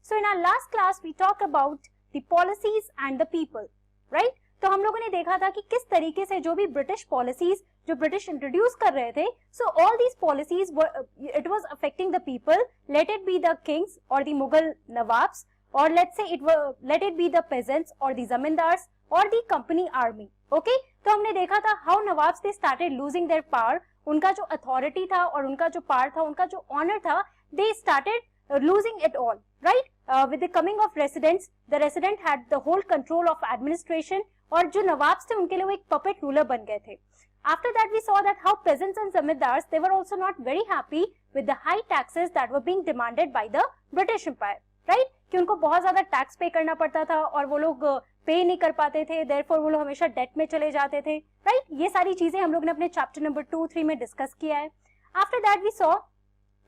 So in our last class we talked about the policies and the people, right? तो हम लोगों ने देखा था कि किस तरीके से जो भी ब्रिटिश पॉलिसीज जो ब्रिटिश इंट्रोड्यूस कर रहे थे, so all these policies it was affecting the people, let it be the Kings और द मुगल नवाब्स, और let it be the peasants or the zamindars or the company army. Okay, तो हमने देखा था how nawabs they started losing their power, उनका जो authority था और उनका जो पावर था, उनका जो ऑनर था, they started losing it all, right? With the coming of residents, the resident had the whole control of administration, और जो नवाब्स थे उनके लिए वो एक पपेट रूलर बन गए थे. After that we saw that how peasants and zamindars they were also not very happy with the high taxes that were being demanded by the British Empire, right? कि उनको बहुत ज्यादा टैक्स पे करना पड़ता था और वो लोग पे नहीं कर पाते थे, देयरफॉर वो लोग हमेशा डेट में चले जाते थे, राइट? ये सारी चीजें हम लोग ने अपने चैप्टर नंबर 2-3 में डिस्कस किया है. After that we saw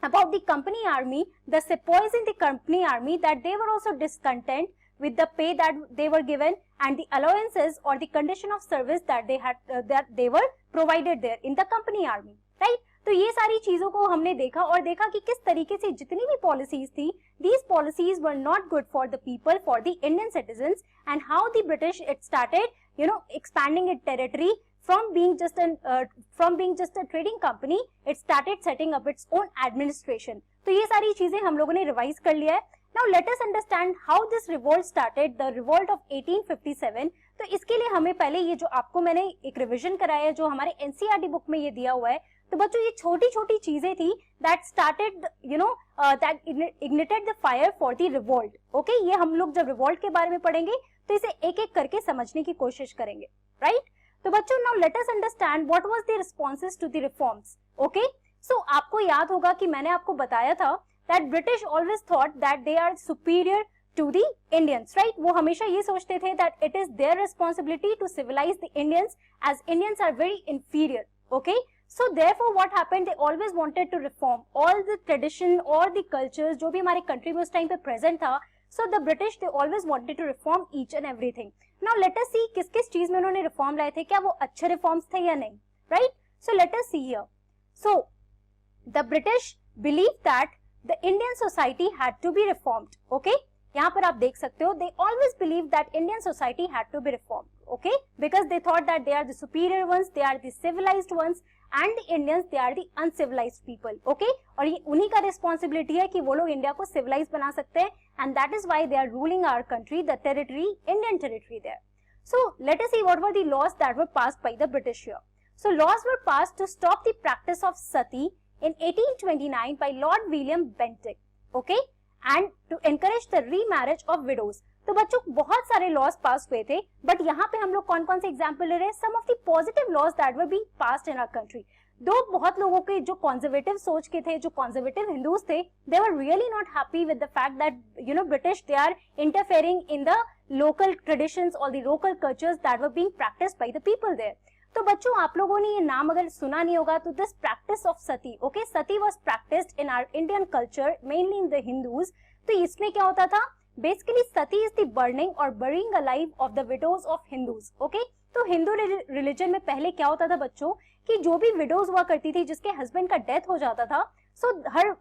about the company army, the sepoys in the company army, that they were also discontent with the pay that they were given and the allowances or the condition of service that they had that they were provided there in the company army, right? तो ये सारी चीजों को हमने देखा और देखा कि किस तरीके से जितनी भी पॉलिसीज थी, these policies were not good for the people, for the Indian citizens, and how the British it started expanding its territory. From being just a trading company, it started setting up its own administration. तो ये सारी चीजें हम लोगों ने revise कर लिया है. Now let us understand how this revolt started, the revolt of 1857. तो इसके लिए हमें पहले ये जो आपको मैंने एक रिविजन कराया है, जो हमारे एनसीईआरटी बुक में ये दिया हुआ है, तो बच्चों ये छोटी छोटी चीजें थी that started that ignited the fire for the revolt. Okay, ये हम लोग जब रिवोल्ट के बारे में पढ़ेंगे तो इसे एक एक करके समझने की कोशिश करेंगे, राइट? तो बच्चों now let us understand what was the responses to the reforms. Okay, so आपको याद होगा कि मैंने आपको बताया था that British always thought that they are superior to the Indians, right? वो हमेशा ये सोचते थे that it is their responsibility to civilize the Indians as Indians are very inferior. Okay, so therefore what happened, they always wanted to reform all the tradition or the cultures जो भी हमारे country में उस time पे present था. So the British they always wanted to reform each and everything. Now let us see किस किस चीज में उन्होंने रिफॉर्म लाए थे, क्या वो अच्छे रिफॉर्म्स थे या नहीं, right? So let us see here. So the British believe that the Indian society had to be reformed. Okay, यहाँ पर आप देख सकते हो, they always believe that Indian society had to be reformed, okay, because they thought that they are the superior ones, they are the civilized ones, and the Indians they are the uncivilized people, okay, और ये उन्हीं का responsibility है कि वो लोग India को civilised बना सकते हैं, and that is why they are ruling our country, the territory, Indian territory there. So let us see what were the laws that were passed by the British here. So laws were passed to stop the practice of sati in 1829 by Lord William Bentinck, okay, and to encourage the remarriage of widows. तो बच्चों बहुत सारे laws पास हुए थे, but यहाँ पे हम लोग कौन कौन से एग्जाम्पल ले रहे हैं? Some of the positive laws that were being passed in our country. दो बहुत लोगों के जो कंजर्वेटिव सोच के थे, जो कंजर्वेटिव हिंदूज थे, they were really not happy with the fact that British they are interfering in the local traditions और the local cultures that were being practised by the people there. तो बच्चों आप लोगों ने ये नाम अगर सुना नहीं होगा तो this practice of sati, okay, sati was practised in our Indian culture mainly in the Hindus. तो इसमें क्या होता था? Basically sati is the burning और burying alive of the widows of Hindus. Okay, तो हिंदू रिलीजन में पहले क्या होता था बच्चों कि जो भी विडोज हुआ करती थी जिसके हस्बैंड का डेथ हो जाता था, so her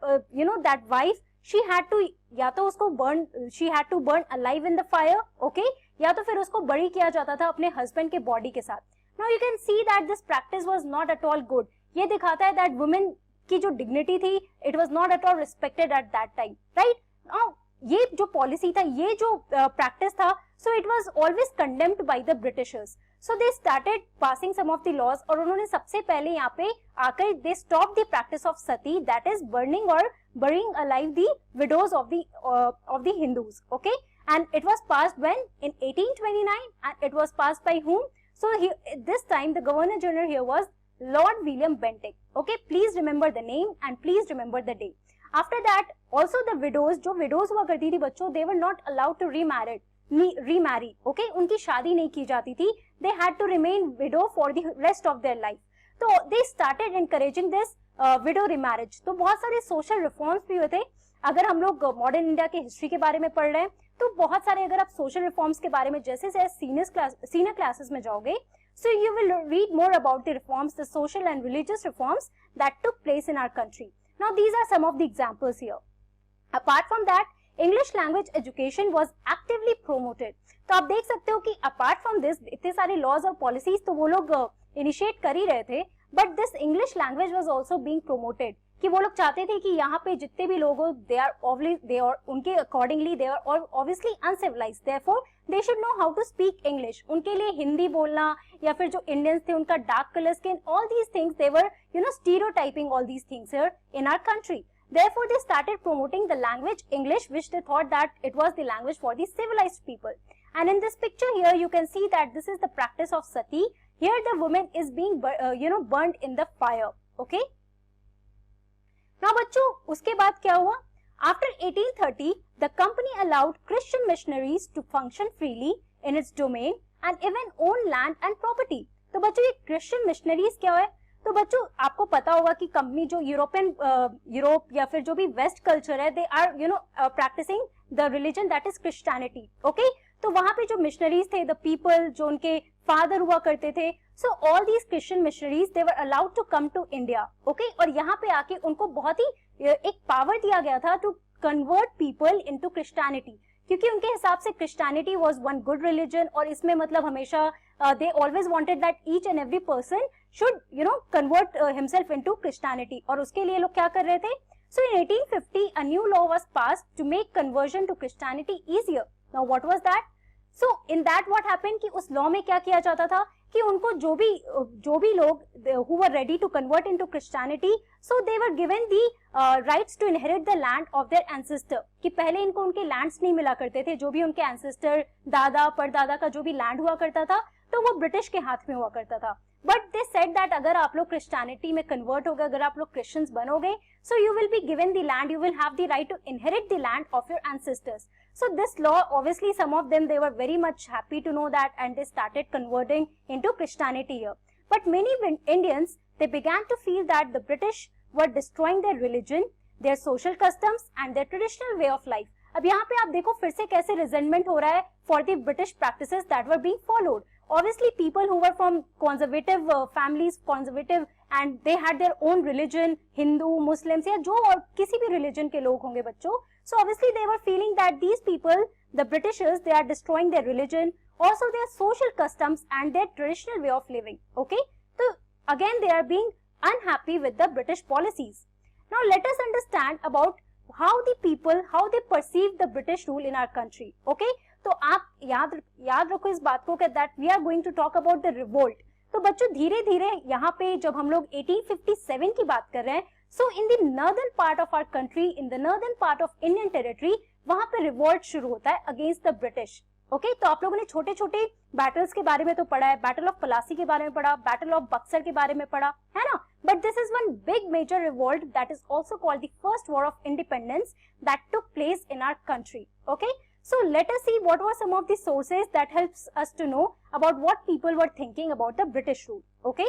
that wife she had to या तो उसको she had to burn alive in the fire, okay, या तो फिर उसको बरी किया जाता था अपने हस्बैंड के बॉडी के साथ. Now you can see that this practice was not at all good. ये दिखाता है दैट वुमेन की जो डिग्निटी थी it was not at all respected at that time, right? Now ये जो पॉलिसी था, ये जो प्रैक्टिस था, so it was always condemned by the Britishers. So they started passing some of the laws, और उन्होंने सबसे पहले यहाँ पे आकर they stop the practice of sati, that is burning और burying alive the widows of the Hindus. Okay, and it was passed when in 1829 and it was passed by whom? So this time the governor general here was Lord William Bentinck. Okay, please remember the name and please remember the day. After that also the widows, जो widows हुआ करती थी बच्चों, they were not allowed to remarry. Okay, उनकी शादी नहीं की जाती थी. They had to remain widow for the rest of their life. तो they started encouraging this widow remarriage. तो बहुत सारे social reforms भी हुए थे. अगर हम लोग मॉडर्न इंडिया के हिस्ट्री के बारे में पढ़ रहे हैं तो बहुत सारे, अगर आप सोशल रिफॉर्म्स के बारे में जैसे सीनियर क्लासेस में जाओगे, so you will read more about the reforms, the social and religious reforms that took place in our country. Now these are some of the examples here. Apart from that, English language education was actively promoted. तो आप देख सकते हो कि apart from this इतने सारे laws और policies तो वो लोग इनिशिएट कर ही रहे थे, but this English language was also being promoted, कि वो लोग चाहते थे कि यहाँ पे जितने भी लोग हो दे आर उनके accordingly they are obviously uncivilized, therefore they should know how to speak English. उनके लिए हिंदी बोलना या फिर जो इंडियंस थे उनका dark colour skin, all these things they were stereotyping all these things here in our country. Therefore, they started promoting the language English, which they thought that it was the language for the civilized people. And in this picture here, you can see that this is the practice of sati. Here, the woman is being, burned in the fire. Okay. Now, बच्चों, उसके बाद क्या हुआ? After 1830, the company allowed Christian missionaries to function freely in its domain and even own land and property. तो बच्चों ये Christian missionaries क्या है? तो बच्चों आपको पता होगा कि कंपनी जो यूरोप या फिर जो भी वेस्ट कल्चर है, they are practicing the religion that is Christianity. Okay, तो वहां पे जो मिशनरीज थे, द पीपल जो उनके फादर हुआ करते थे, so all these Christian missionaries they were allowed to come to India. Okay, और यहाँ पे आके उनको बहुत ही एक पावर दिया गया था to convert people into Christianity, क्योंकि उनके हिसाब से Christianity was one good religion, और इसमें मतलब हमेशा they always wanted that each and every person should convert himself into Christianity। और उसके लिए लोग क्या कर रहे थे? So in 1850 a new law was passed to make conversion to Christianity easier। Now what was that? So in that what happened कि उस लॉ में क्या किया जाता था कि उनको जो भी लोग who were ready to convert into Christianity, so they were given the rights to inherit the land of their ancestor। कि पहले इनको उनके लैंड्स नहीं मिला करते थे, जो भी उनके एंसेस्टर दादा परदादा का जो भी लैंड हुआ करता था तो वो ब्रिटिश के हाथ में हुआ करता था। बट दे सेड दैट अगर आप लोग क्रिश्चियनिटी में कन्वर्ट हो गए, अगर आप लोग क्रिश्चियंस बनोगे, so you will be given the land, you will have the right to inherit the land of your ancestors। So this law, obviously some of them they were very much happy to know that, and they started converting into Christianity here। But many Indians they began to feel that the British were destroying their religion, their social customs and their traditional way of life। अब यहाँ पे आप देखो फिर से कैसे resentment हो रहा है for the British practices that were being followed। Obviously people who were from conservative families, conservative, and they had their own religion, Hindu, Muslims या जो और किसी भी religion के लोग होंगे बच्चों, so obviously they were feeling that these people, the Britishers, they are destroying their religion, also their social customs and their traditional way of living। Okay, so again they are being unhappy with the British policies। Now let us understand about how the people, how they perceive the British rule in our country। Okay, तो आप याद रखो इस बात को कि that we are going to talk about the revolt. तो बच्चों धीरे धीरे यहाँ पे जब हम लोग 1857 की बात कर रहे हैं, so in the northern part of our country, in the northern part of Indian territory, वहां पे रिवोल्ट शुरू होता है अगेंस्ट द ब्रिटिश। ओके, तो आप लोगों ने छोटे छोटे बैटल्स के बारे में तो पढ़ा है, बैटल ऑफ पलासी के बारे में पढ़ा, बैटल ऑफ बक्सर के बारे में पढ़ा है ना, but this is one big major revolt that is also called the first war of independence that took place in our country. Okay, so let us see what were some of the sources that helps us to know about what people were thinking about the British rule। Okay,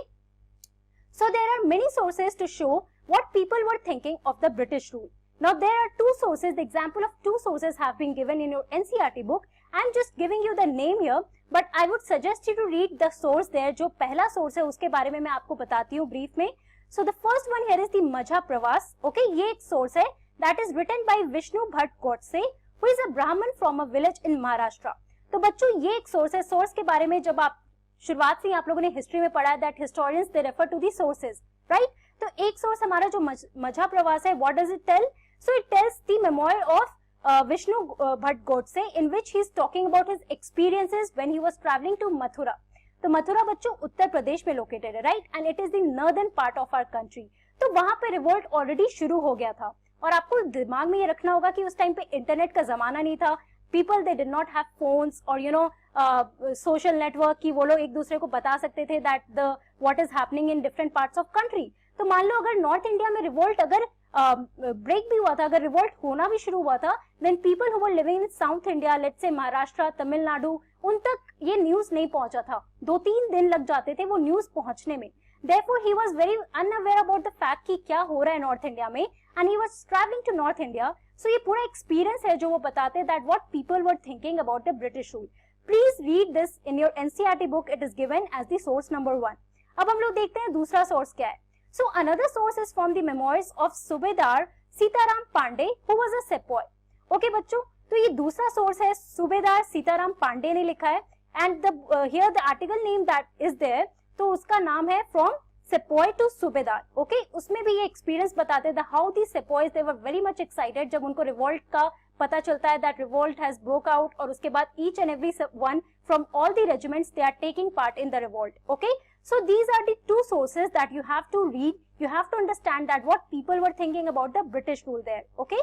so there are many sources to show what people were thinking of the British rule। Now there are two sources, the example of two sources have been given in your NCERT book। I'm just giving you the name here, but I would suggest you to read the source there। जो पहला source है उसके बारे में मैं आपको बताती हूँ brief में। So the first one here is the Majha Pravas। Okay, ये एक source है that is written by Vishnu Bhatt Godse, who is a Brahmin from a village in Maharashtra। तो बच्चों ये एक सोर्स है। सोर्स के बारे में जब आप शुरुआत से ही आप लोगों ने हिस्ट्री में पढ़ा है that historians they refer to the sources, right. तो एक सोर्स हमारा जो मझा प्रवास है, what does it tell? So it tells the memoir of Vishnu Bhatt Godse in which he is talking about his experiences when he was travelling to Mathura. तो मथुरा बच्चों उत्तर प्रदेश में located है, right, and it is the northern part of our country. तो वहां पे revolt already शुरू हो गया था, और आपको दिमाग में ये रखना होगा कि उस टाइम पे इंटरनेट का जमाना नहीं था, people they did not have phones और सोशल नेटवर्क की वो लोग एक दूसरे को बता सकते थे that the what is happening in different parts of country. तो मान लो अगर नॉर्थ इंडिया में रिवोल्ट अगर ब्रेक भी हुआ था, अगर रिवोल्ट होना भी शुरू हुआ था, then people who were living in South India, let's say Maharashtra, Tamil Nadu, उन तक ये न्यूज नहीं पहुंचा था, 2-3 दिन लग जाते थे वो न्यूज पहुंचने में। Therefore, he was very unaware about the fact कि क्या हो रहा है नॉर्थ इंडिया में, and he was traveling to North India। So ये पूरा एक्सपीरियंस है जो वो बताते हैं that what people were thinking about the British rule। Please read this in your NCERT book। It is given as the source number 1। अब हम लोग देखते हैं दूसरा सोर्स क्या है। So another source is from the memoirs of Subedar Sitaram Pandey, who was a sepoy। Okay बच्चों, तो ये दूसरा सोर्स है, सूबेदार सीताराम पांडे ने लिखा है, and the here the article name that is there, तो उसका नाम है from sepoy to subedar. Okay, उसमें भी ये एक्सपीरियंस बताते थे how the sepoys they were very much excited जब उनको रिवोल्ट का पता चलता है that revolt has broke out, और उसके बाद each and every one from all the regiments they are taking part in the revolt. Okay, so these are the two sources that you have to read. You have to understand that what people were thinking about the British rule there. Okay,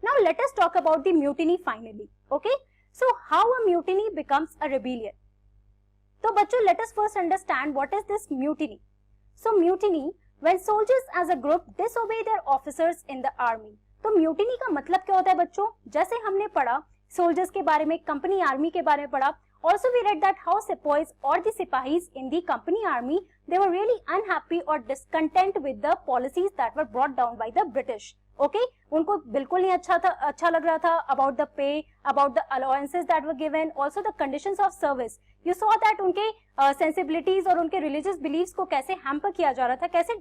now let us talk about the mutiny finally. Okay, so how a mutiny becomes a rebellion. So bachcho, let us first understand what is this mutiny. So mutiny, when soldiers as a group disobey their officers in the army. तो mutiny का मतलब क्या होता है बच्चों? जैसे हमने पढ़ा सोल्जर्स के बारे में, कंपनी आर्मी के बारे में पढ़ा, also we read that how sepoys or the sipahis in the company army, they were really unhappy or discontent with the policies that were brought down by the British. Okay, उनको बिल्कुल नहीं अच्छा लग रहा था about the pay, about the allowances that were given, also the conditions of service. You saw that उनके sensibilities और उनके religious beliefs को कैसे hamper किया जा रहा था, कैसे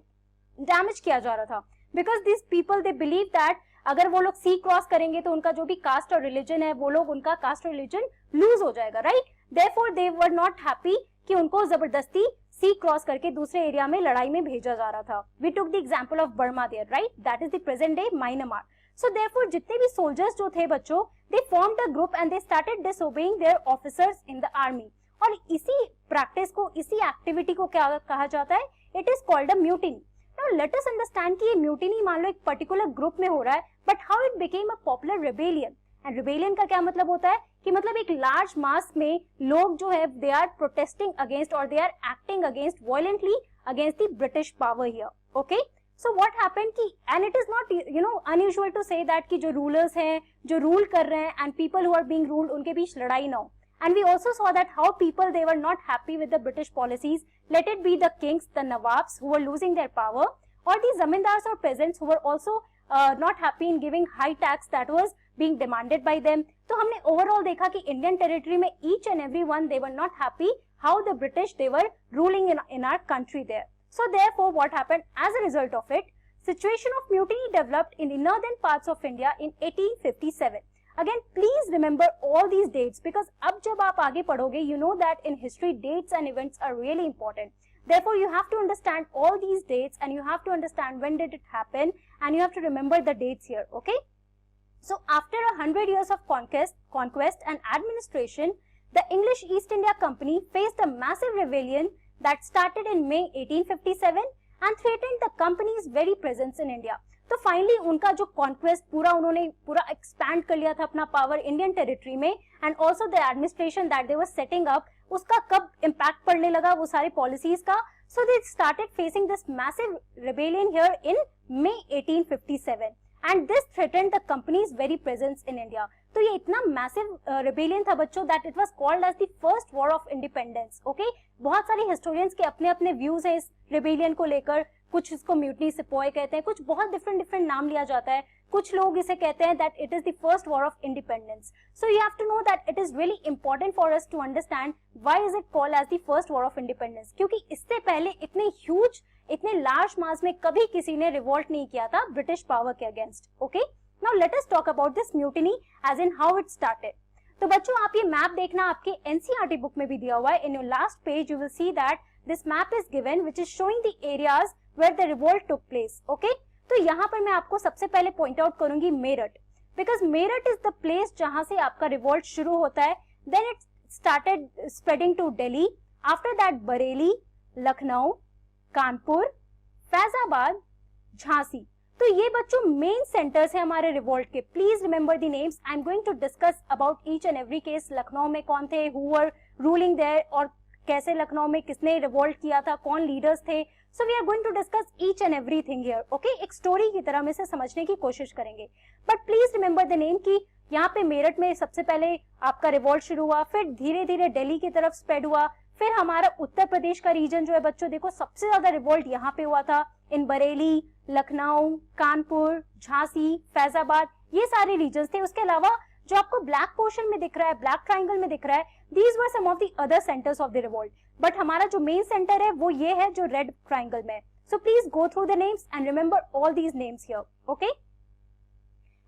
damage किया जा रहा था, because these people they believe that अगर वो लोग सी क्रॉस करेंगे तो उनका जो भी कास्ट और रिलीजन है वो लोग उनका कास्ट और रिलीजन लूज हो जाएगा, right? Therefore they were not happy कि उनको जबरदस्ती सी क्रॉस करके दूसरे एरिया में लड़ाई में भेजा जा रहा था. We took the example of Burma there, right? That is the present day Myanmar. So therefore जितने भी सोल्जर्स जो थे बच्चों, they formed a group and they started disobeying their officers in the army. और इसी प्रैक्टिस को, इसी activity को क्या कहा जाता है? It is called a mutiny. Now let us understand कि ये म्यूटिनी मान लो एक पर्टिकुलर ग्रुप में हो रहा है, but how it became a popular rebellion. And rebellion का क्या मतलब होता है कि मतलब एक लार्ज मास में लोग जो है दे आर प्रोटेस्टिंग अगेंस्ट और they are acting against violently against the British power here. Okay, so what happened कि and it is not unusual to say that कि जो रूलर्स हैं, जो रूल कर रहे हैं and people who are being ruled, उनके बीच लड़ाई ना हो. And we also saw that how people they were not happy with the British policies. Let it be the kings, the nawabs who were losing their power, or the zamindars or peasants who were also not happy in giving high tax that was being demanded by them. तो हमने overall देखा कि Indian territory में each and every one they were not happy how the British they were ruling in our country there. So therefore what happened as a result of it, situation of mutiny developed in the northern parts of India in 1857. Again, please remember all these dates because अब जब आप आगे पढ़ोगे, you know that in history dates and events are really important. Therefore, you have to understand all these dates and you have to understand when did it happen and you have to remember the dates here. Okay? So, after 100 years of conquest and administration, the English East India Company faced a massive rebellion that started in May 1857 and threatened the company's very presence in India. तो finally उनका जो conquest उन्होंने पूरा expand कर लिया था अपना power Indian territory में, and also the administration that they were setting up, उसका कब इम्पैक्ट पड़ने लगा वो सारी पॉलिसीज का. So they started facing this massive rebellion here in May 1857 and this threatened the company's very presence in India. तो ये इतना मैसिव रिबेलियन था बच्चों that it was called as the first war of independence. Okay, बहुत सारे historians के अपने अपने व्यूज हैं इस रिबेलियन को लेकर. कुछ इसको म्यूटनी सिपॉय कहते हैं, कुछ बहुत डिफरेंट नाम लिया जाता है. कुछ लोग इसे कहते हैं that it is the first war of independence. So you have to know that it is really important for us to understand why is it called as the first war of independence, क्योंकि इससे पहले इतने huge, इतने large मास में कभी किसी ने revolt नहीं किया था ब्रिटिश पावर के against. Okay, now let us talk about this mutiny as in how it started. तो बच्चों आप ये मैप देखना, आपके एनसीईआरटी बुक में भी दिया हुआ है. In your last page you will see that this map is given which is showing the areas where the revolt took place. Okay, तो यहाँ पर मैं आपको सबसे पहले पॉइंट आउट करूंगी Meerut, because Meerut is the place जहां से आपका रिवोल्ट शुरू होता है. Then it started spreading to Delhi. After that Bareilly, Lucknow, Kanpur, Faizabad, Jhansi. तो ये बच्चों मेन सेंटर्स है हमारे रिवोल्ट के. Please remember the names. I am going to discuss about each and every case. Lucknow में कौन थे, हु वर रूलिंग देयर, और कैसे लखनऊ में किसने रिवोल्ट किया था, कौन लीडर्स थे. So we are going to discuss each and everything here. Okay, एक स्टोरी की तरह में से समझने की कोशिश करेंगे. But please remember the name कि यहाँ पे मेरठ में सबसे पहले आपका रिवोल्ट शुरू हुआ, फिर धीरे धीरे दिल्ली की तरफ स्प्रेड हुआ, फिर हमारा उत्तर प्रदेश का रीजन जो है बच्चों देखो सबसे ज्यादा रिवोल्ट यहाँ पे हुआ था. इन बरेली, लखनऊ, कानपुर, झांसी, फैजाबाद, ये सारे रीजन थे. उसके अलावा जो आपको ब्लैक पोर्शन में दिख रहा है, ब्लैक ट्राइंगल में दिख रहा है, these were some of the other centres of the revolt. But हमारा जो मेन सेंटर है वो ये है जो रेड ट्राइंगल में. So please go through the names and remember all these names here. Okay,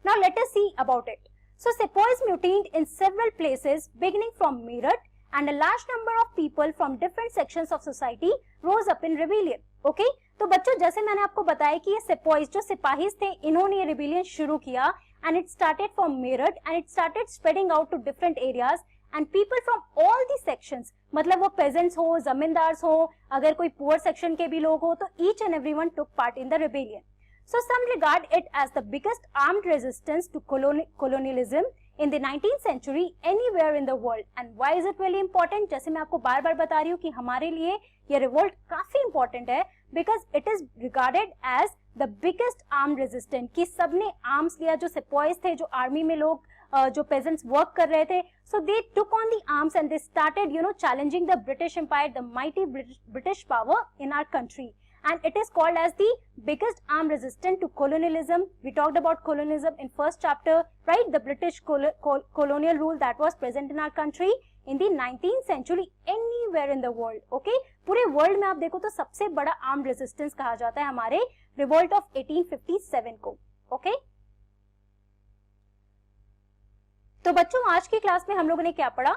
Now let us see about it. So sepoys mutinied in several places beginning from Meerut, and a large number of people from different sections of society rose up in rebellion. Okay? तो बच्चों जैसे मैंने आपको बताया कि ये sepoys जो सिपाही थे इन्होंने ये rebellion शुरू किया and it started from Meerut and it started spreading out to different areas and people from all these sections, मतलब वो peasants हो, जमींदार हो, अगर कोई poor section के भी लोग हो, तो each and everyone took part in the rebellion. So some regard it as the biggest armed resistance to colonialism in the 19th century anywhere in the world. And why is it really important? जैसे मैं आपको बार बार बता रही हूँ कि हमारे लिए ये revolt काफी important है because it is regarded as the biggest armed resistance कि सबने arms लिया, जो sepoys थे, जो army में लोग जो peasants work कर रहे थे, so they took on the arms and they started, challenging the British Empire, the mighty British power in our country. And it is called as the biggest armed resistance to colonialism. We talked about colonialism in first chapter, right? The British colonial rule that was present in our country in the 19th century anywhere in the world. Okay? पूरे world में आप देखो तो सबसे बड़ा armed resistance कहा जाता है हमारे revolt of 1857 को. Okay? तो बच्चों आज की क्लास में हम लोगों ने क्या पढ़ा?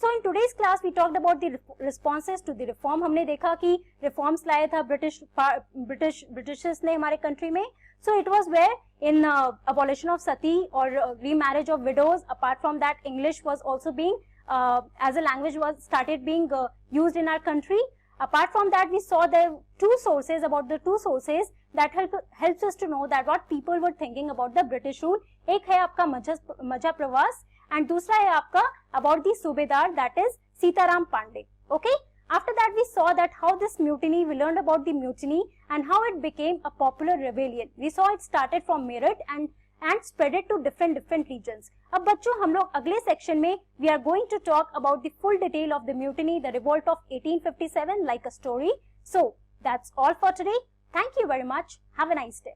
So in today's class we talked about the responses to the reform. हमने देखा कि reforms लाया था Britishers ने हमारे country में. So it was where in abolition of sati or remarriage of widows. Apart from that, English was also being as a language was started being used in our country. Apart from that, we saw the two sources that helps us to know that what people were thinking about the British rule. एक है आपका मझा प्रवास and दूसरा है आपका about the Subedar, that is Sitaram Pandey. Okay? After that we saw that how this mutiny, we learned about the mutiny and how it became a popular rebellion. We saw it started from Meerut and spread it to different regions. अब बच्चों हम लोग अगले section में we are going to talk about the full detail of the mutiny, the revolt of 1857 like a story. So that's all for today. Thank you very much. Have a nice day.